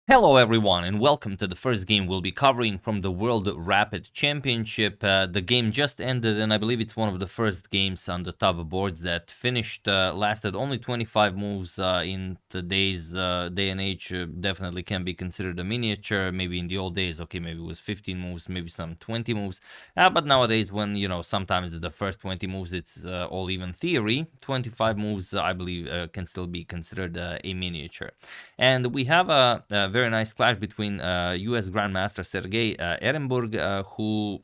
Hello everyone and welcome to the first game we'll be covering from the World Rapid Championship. The game just ended and I believe it's one of the first games on the top boards that finished, lasted only 25 moves in today's day and age. Definitely can be considered a miniature. Maybe in the old days, okay, maybe it was 15 moves, maybe some 20 moves. But nowadays when, sometimes the first 20 moves, it's all even theory. 25 moves, I believe, can still be considered a miniature. And we have a very nice clash between US Grandmaster Sergey Erenburg, who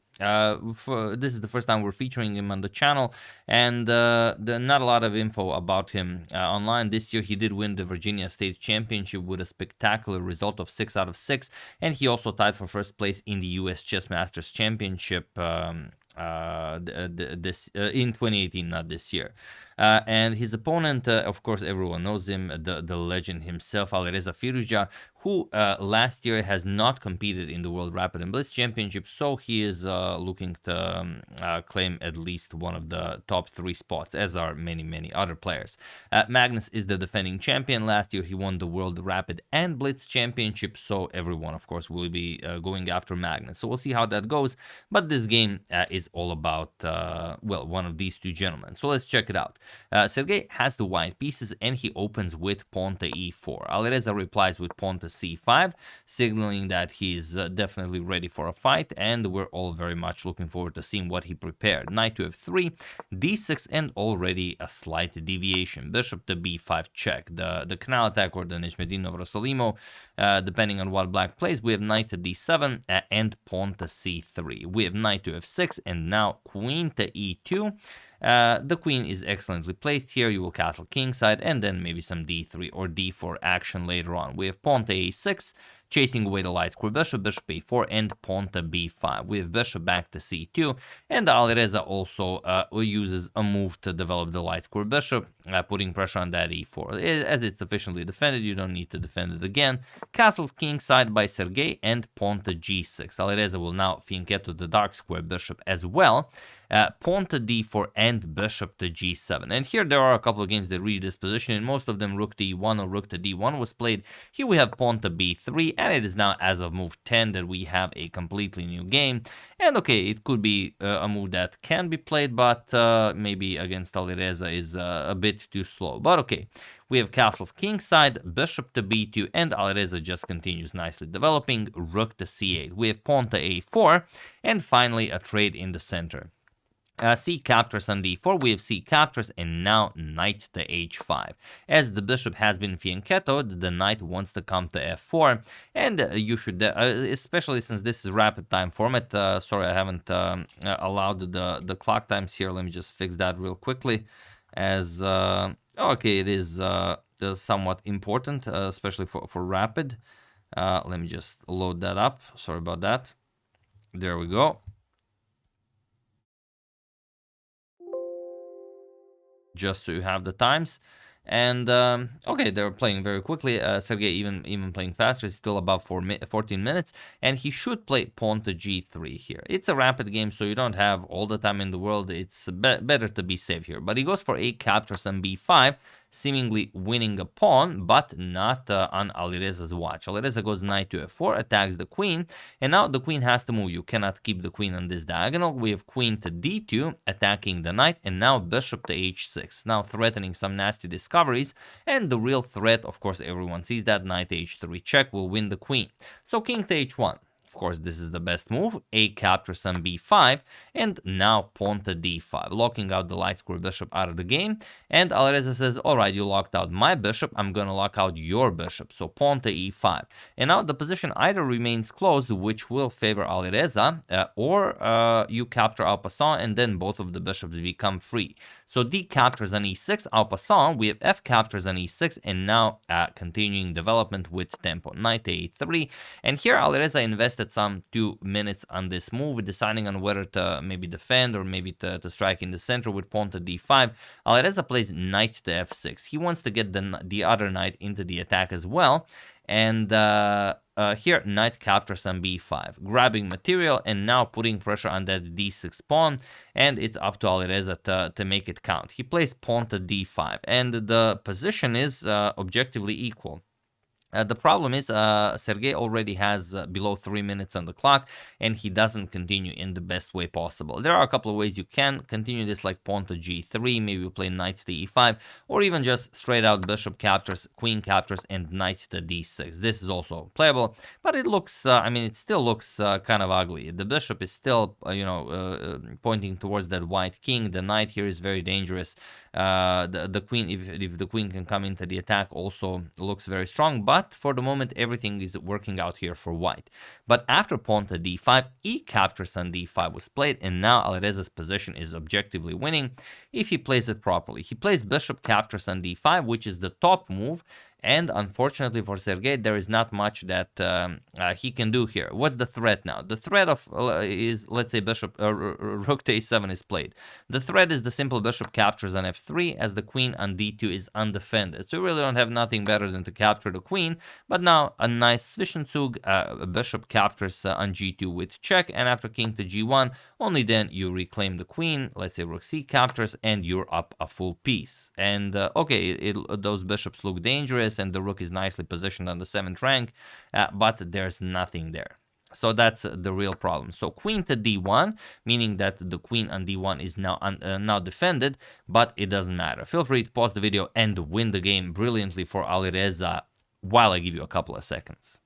this is the first time we're featuring him on the channel, and not a lot of info about him online. This year he did win the Virginia State Championship with a spectacular result of 6 out of 6, and he also tied for first place in the US Chess Masters Championship in 2018, not this year. And his opponent, of course, everyone knows him, the legend himself, Alireza Firouzja, who last year has not competed in the World Rapid and Blitz Championship, so he is looking to claim at least one of the top 3 spots, as are many, many other players. Magnus is the defending champion. Last year he won the World Rapid and Blitz Championship, so everyone, of course, will be going after Magnus. So we'll see how that goes, but this game is all about, one of these two gentlemen. So let's check it out. Sergey has the white pieces and he opens with pawn to e4. Alireza replies with pawn to c5, signaling that he's definitely ready for a fight, and we're all very much looking forward to seeing what he prepared. Knight to f3, d6, and already a slight deviation. Bishop to b5 check. The canal attack or the Nimzovich-Rossolimo, depending on what black plays. We have knight to d7 and pawn to c3. We have knight to f6 and now queen to e2. The queen is excellently placed here. You will castle kingside and then maybe some d3 or d4 action later on. We have pawn to a6, chasing away the light square bishop, bishop a4, and pawn to b5. We have bishop back to c2, and Alireza also uses a move to develop the light square bishop, putting pressure on that e4. As it's sufficiently defended, you don't need to defend it again. Castles kingside by Sergey and pawn to g6. Alireza will now fianchetto the dark square bishop as well. Pawn to d4 and bishop to g7. And here there are a couple of games that reach this position, and most of them rook to e1 or rook to d1 was played. Here we have pawn to b3, and it is now as of move 10 that we have a completely new game. And okay, it could be a move that can be played, but maybe against Alireza is a bit too slow. But okay, we have castles kingside, bishop to b2, and Alireza just continues nicely developing, rook to c8. We have pawn to a4, and finally a trade in the center. C captures on d4, we have C captures, and now knight to h5. As the bishop has been fianchettoed, the knight wants to come to f4, and you should, especially since this is rapid time format, sorry I haven't allowed the clock times here, let me just fix that real quickly, as, okay, it is somewhat important, especially for rapid. Let me just load that up, sorry about that. There we go. Just so you have the times. And okay, they're playing very quickly. Sergey even playing faster. He's still above 14 minutes, and he should play pawn to g3 here. It's a rapid game, so you don't have all the time in the world. It's better to be safe here. But he goes for a captures on b5, seemingly winning a pawn, but not on Alireza's watch. Alireza goes knight to f4, attacks the queen, and now the queen has to move. You cannot keep the queen on this diagonal. We have queen to d2, attacking the knight, and now bishop to h6, now threatening some nasty discoveries, and the real threat, of course, everyone sees that, knight h3 check will win the queen. So king to h1. Of course, this is the best move. A captures on b5, and now pawn to d5, locking out the light square bishop out of the game. And Alireza says, all right, you locked out my bishop, I'm gonna lock out your bishop. So pawn to e5. And now the position either remains closed, which will favor Alireza, or you capture en passant, and then both of the bishops become free. So d captures on e6, en passant, we have f captures on e6, and now continuing development with tempo. Knight to a3, and here Alireza invested some 2 minutes on this move, deciding on whether to maybe defend or maybe to strike in the center with pawn to d5. Alireza plays knight to f6. He wants to get the other knight into the attack as well. And here, knight captures on b5, grabbing material and now putting pressure on that d6 pawn. And it's up to Alireza to make it count. He plays pawn to d5, and the position is objectively equal. The problem is Sergey already has below 3 minutes on the clock, and he doesn't continue in the best way possible. There are a couple of ways you can continue this, like pawn to g3, maybe you play knight to e5, or even just straight out bishop captures, queen captures, and knight to d6. This is also playable, but it looks, I mean, it still looks kind of ugly. The bishop is still, pointing towards that white king. The knight here is very dangerous. The queen, if the queen can come into the attack, also looks very strong, but for the moment everything is working out here for white. But after pawn to d5, e captures on d5 was played, and now Alireza's position is objectively winning if he plays it properly. He plays bishop captures on d5, which is the top move, and unfortunately for Sergey, there is not much that he can do here. What's the threat now? The threat of is, let's say, bishop rook to a7 is played. The threat is the simple bishop captures on f3, as the queen on d2 is undefended. So you really don't have nothing better than to capture the queen. But now a nice Zwischenzug, bishop captures on g2 with check, and after king to g1, only then you reclaim the queen. Let's say rook c captures, and you're up a full piece. And okay, those bishops look dangerous, and the rook is nicely positioned on the 7th rank, but there's nothing there. So that's the real problem. So queen to d1, meaning that the queen on d1 is now defended, but it doesn't matter. Feel free to pause the video and win the game brilliantly for Alireza while I give you a couple of seconds.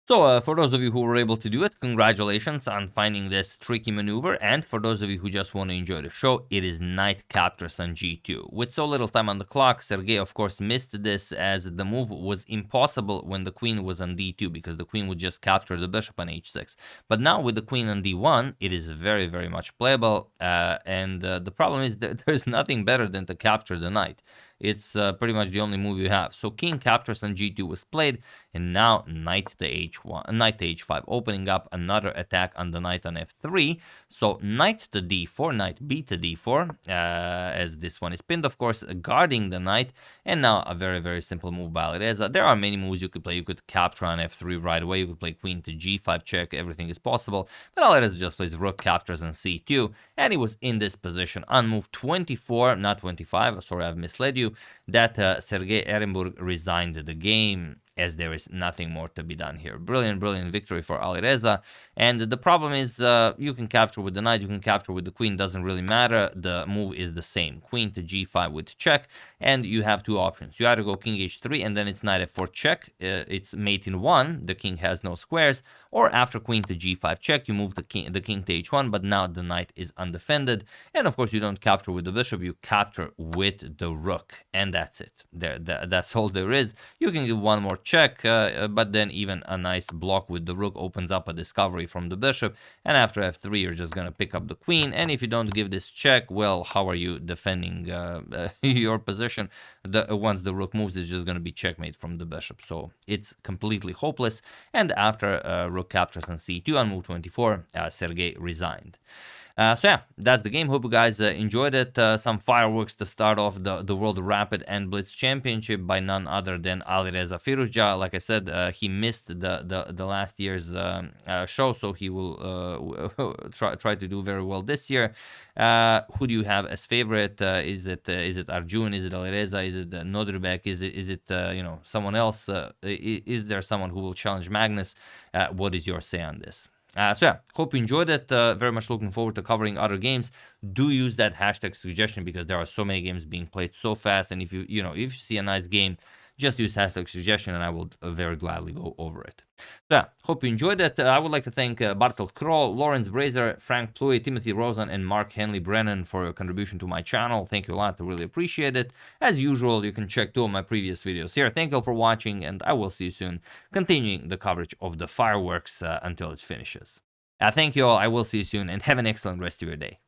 So for those of you who were able to do it, congratulations on finding this tricky maneuver. And for those of you who just want to enjoy the show, it is knight captures on g2. With so little time on the clock, Sergey of course missed this, as the move was impossible when the queen was on d2, because the queen would just capture the bishop on h6. But now with the queen on d1, it is very, very much playable. And the problem is that there's nothing better than to capture the knight. It's pretty much the only move you have. So king captures on g2 was played, and now knight to h5, opening up another attack on the knight on f3. So knight to d4, knight b to d4, as this one is pinned, of course, guarding the knight. And now a very, very simple move by Alireza. There are many moves you could play. You could capture on f3 right away. You could play queen to g5 check. Everything is possible. But Alireza just plays rook captures on c2, and he was in this position on move 24, not 25. Sorry, I've misled you. That Sergey Erenburg resigned the game, as there is nothing more to be done here. Brilliant, brilliant victory for Alireza. And the problem is you can capture with the knight, you can capture with the queen, doesn't really matter. The move is the same. Queen to g5 with check, and you have two options. You either go king h3, and then it's knight f4 check. It's mate in 1. The king has no squares. Or after queen to g5 check, you move the king to h1, but now the knight is undefended. And of course, you don't capture with the bishop, you capture with the rook. And that's it. That's all there is. You can give one more check, but then even a nice block with the rook opens up a discovery from the bishop, and after f3 you're just gonna pick up the queen. And if you don't give this check, well, how are you defending your position? Once the rook moves, it's just gonna be checkmate from the bishop, so it's completely hopeless. And after rook captures on c2 on move 24, Sergey resigned. So yeah, that's the game. Hope you guys enjoyed it. Some fireworks to start off the World Rapid and Blitz Championship by none other than Alireza Firouzja. Like I said, he missed the last year's show, so he will try to do very well this year. Who do you have as favorite? Is it Arjun? Is it Alireza? Is it Nodrbek? Is it someone else? Is there someone who will challenge Magnus? What is your say on this? So yeah, hope you enjoyed it. Very much looking forward to covering other games. Do use that hashtag suggestion, because there are so many games being played so fast, and if you see a nice game, just use hashtag suggestion and I will very gladly go over it. So yeah, hope you enjoyed it. I would like to thank Bartel Kroll, Lawrence Brazer, Frank Pluy, Timothy Rosen, and Mark Henley Brennan for your contribution to my channel. Thank you a lot. I really appreciate it. As usual, you can check 2 of my previous videos here. Thank you all for watching, and I will see you soon, continuing the coverage of the fireworks until it finishes. Thank you all. I will see you soon, and have an excellent rest of your day.